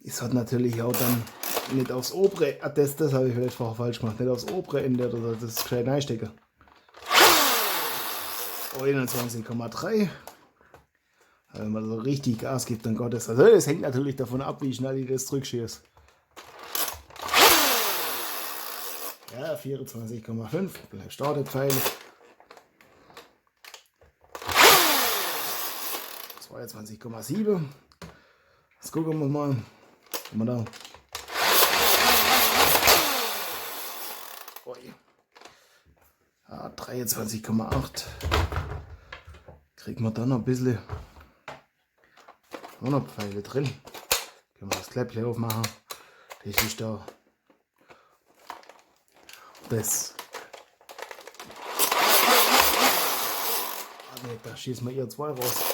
Es hat natürlich auch dann nicht aufs obere, das habe ich vielleicht vorher falsch gemacht, nicht aufs obere Ende oder das gescheit reinstecken. 21,3. Wenn man so richtig Gas gibt, dann Gott es. Also es hängt natürlich davon ab, wie schnell ich das zurückschieße. Ja, 24,5. Startepfeil. 22,7. Jetzt gucken wir mal. Guck mal da. Ja, 23,8. Kriegen wir dann noch ein bisschen noch Pfeile drin. Können wir das Kläppchen aufmachen. Das ist da. Das. Ah, ne, da schießen wir ihr 2 raus.